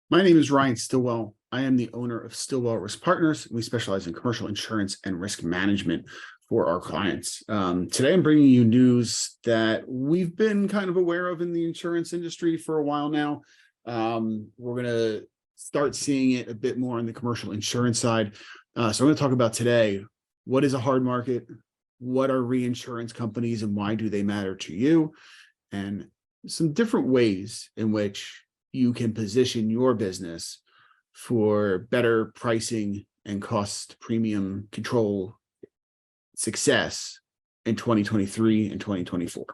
My name is Ryan Stillwell. I am the owner of Stillwell Risk Partners. We specialize in commercial insurance and risk management for our clients. Today, I'm bringing you news that we've been kind of aware of in the insurance industry for a while now. We're going to start seeing it a bit more on the commercial insurance side. So I'm going to talk about today, what is a hard market? What are reinsurance companies and why do they matter to you? And some different ways in which you can position your business for better pricing and cost premium control success in 2023 and 2024.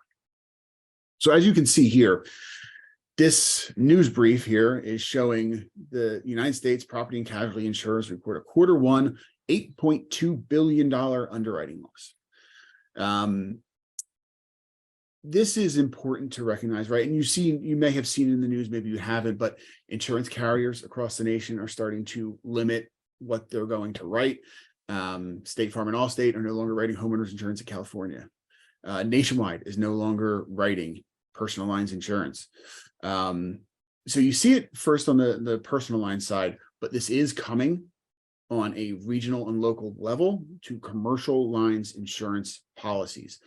So as you can see here, this news brief here is showing the United States property and casualty insurers report a quarter one $8.2 billion underwriting loss. This is important to recognize, right? And you may have seen in the news, maybe you haven't, but insurance carriers across the nation are starting to limit what they're going to write. State Farm and Allstate are no longer writing homeowners insurance in California. Nationwide is no longer writing personal lines insurance. So you see it first on the personal line side, but this is coming on a regional and local level to commercial lines insurance policies.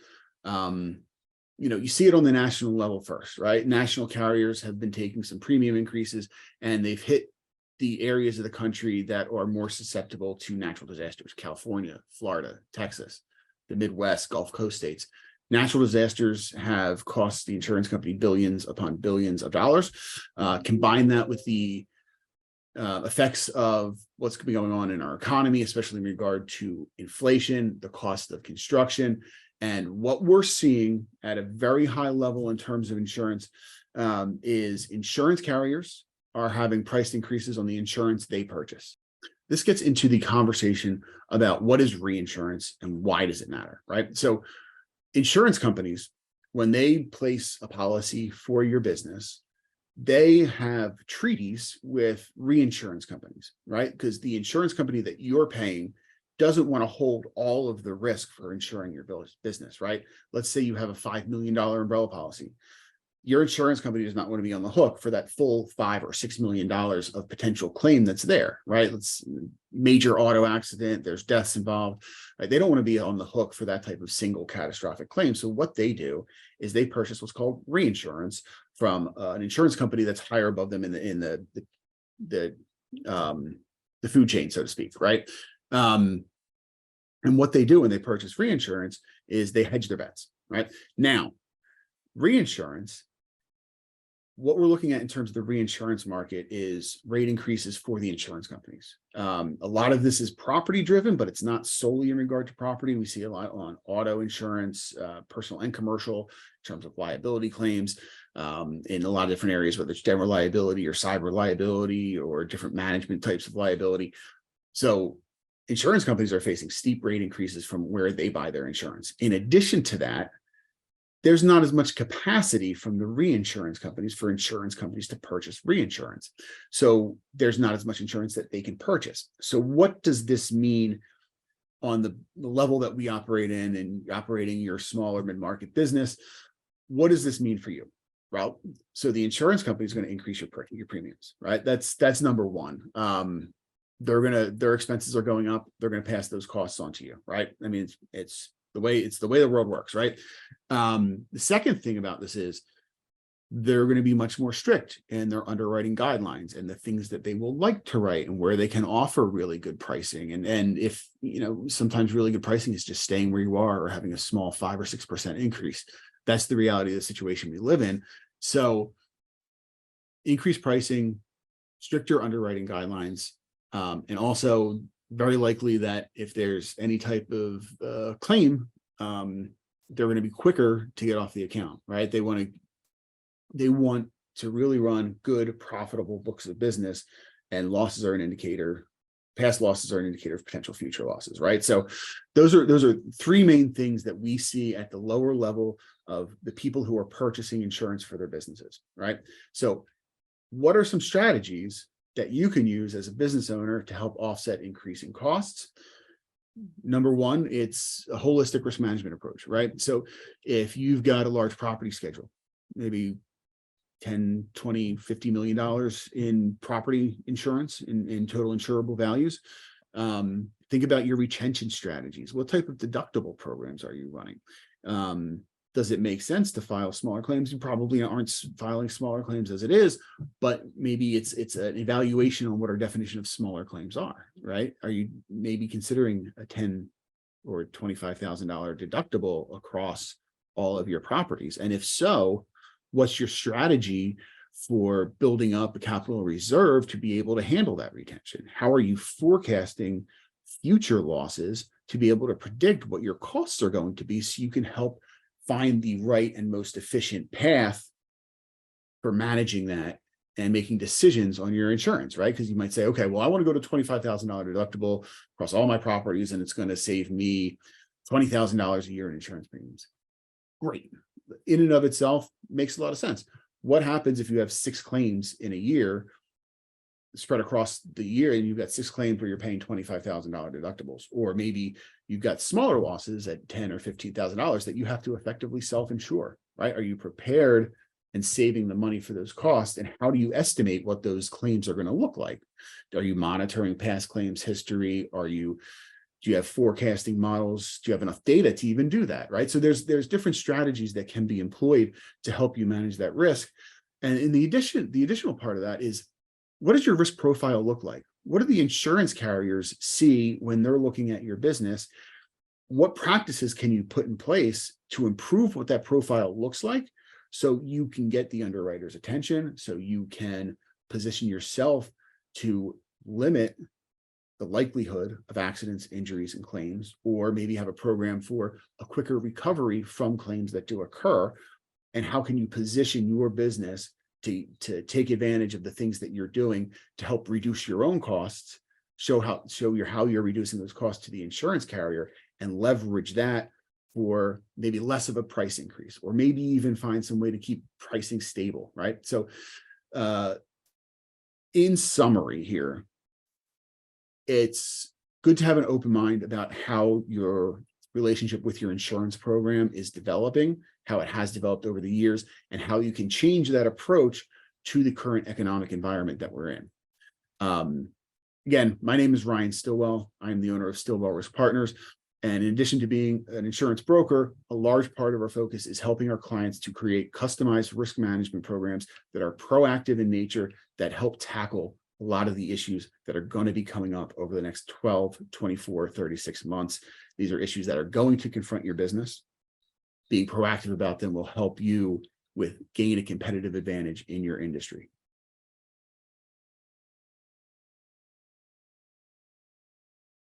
You see it on the national level first, right? National carriers have been taking some premium increases and they've hit the areas of the country that are more susceptible to natural disasters: California, Florida, Texas, the Midwest, Gulf Coast states. Natural disasters have cost the insurance company billions upon billions of dollars. Combine that with the effects of what's going on in our economy, especially in regard to inflation, the cost of construction. And what we're seeing at a very high level in terms of insurance is insurance carriers are having price increases on the insurance they purchase. This gets into the conversation about what is reinsurance and why does it matter, right? So insurance companies, when they place a policy for your business, they have treaties with reinsurance companies, right? Because the insurance company that you're paying doesn't want to hold all of the risk for insuring your business, right? Let's say you have a $5 million umbrella policy. Your insurance company does not want to be on the hook for that full $5 or $6 million of potential claim that's there, right? Let's major auto accident, there's deaths involved, right? They don't want to be on the hook for that type of single catastrophic claim. So what they do is they purchase what's called reinsurance from an insurance company that's higher above them in the food chain, so to speak, right? And what they do when they purchase reinsurance is they hedge their bets, right? Now, reinsurance, what we're looking at in terms of the reinsurance market is rate increases for the insurance companies. A lot of this is property driven, but it's not solely in regard to property. We see a lot on auto insurance, personal and commercial, in terms of liability claims, in a lot of different areas, whether it's general liability or cyber liability or different management types of liability. So insurance companies are facing steep rate increases from where they buy their insurance. In addition to that, there's not as much capacity from the reinsurance companies for insurance companies to purchase reinsurance. So there's not as much insurance that they can purchase. So what does this mean on the level that we operate in and operating your smaller mid-market business? What does this mean for you? Well, so the insurance company is going to increase your premiums, right? That's number one. Their expenses are going up. They're going to pass those costs on to you, right? I mean, it's the way the world works, right? The second thing about this is they're going to be much more strict in their underwriting guidelines and the things that they will like to write and where they can offer really good pricing. And if, sometimes really good pricing is just staying where you are or having a small 5 or 6% increase. That's the reality of the situation we live in. So increased pricing, stricter underwriting guidelines, and also very likely that if there's any type of claim, they're going to be quicker to get off the account, right? They want to really run good, profitable books of business, and losses are an indicator. Past losses are an indicator of potential future losses, right? So those are three main things that we see at the lower level of the people who are purchasing insurance for their businesses, right? So what are some strategies that you can use as a business owner to help offset increasing costs? Number one, it's a holistic risk management approach, right? So if you've got a large property schedule, maybe 10, 20, $50 million in property insurance in total insurable values. Think about your retention strategies. What type of deductible programs are you running? Does it make sense to file smaller claims? You probably aren't filing smaller claims as it is, but maybe it's an evaluation on what our definition of smaller claims are, right? Are you maybe considering a $10,000 or $25,000 deductible across all of your properties? And if so, what's your strategy for building up a capital reserve to be able to handle that retention? How are you forecasting future losses to be able to predict what your costs are going to be so you can help find the right and most efficient path for managing that and making decisions on your insurance, right? Because you might say, okay, well, I want to go to $25,000 deductible across all my properties, and it's going to save me $20,000 a year in insurance premiums. Great. In and of itself, makes a lot of sense. What happens if you have 6 claims in a year spread across the year, and you've got 6 claims where you're paying $25,000 deductibles, or maybe you've got smaller losses at $10,000 or $15,000 that you have to effectively self-insure, right? Are you prepared and saving the money for those costs? And how do you estimate what those claims are going to look like? Are you monitoring past claims history? Do you have forecasting models? Do you have enough data to even do that, right? So there's different strategies that can be employed to help you manage that risk. And in the additional part of that is, what does your risk profile look like? What do the insurance carriers see when they're looking at your business? What practices can you put in place to improve what that profile looks like so you can get the underwriter's attention, so you can position yourself to limit the likelihood of accidents, injuries, and claims, or maybe have a program for a quicker recovery from claims that do occur? And how can you position your business to take advantage of the things that you're doing to help reduce your own costs, show how you're reducing those costs to the insurance carrier, and leverage that for maybe less of a price increase, or maybe even find some way to keep pricing stable, right? So in summary here, it's good to have an open mind about how your relationship with your insurance program is developing, how it has developed over the years, and how you can change that approach to the current economic environment that we're in. Again, my name is Ryan Stillwell. I'm the owner of Stillwell Risk Partners. And in addition to being an insurance broker, a large part of our focus is helping our clients to create customized risk management programs that are proactive in nature, that help tackle a lot of the issues that are going to be coming up over the next 12, 24, 36 months. These are issues that are going to confront your business. Being proactive about them will help you gain a competitive advantage in your industry.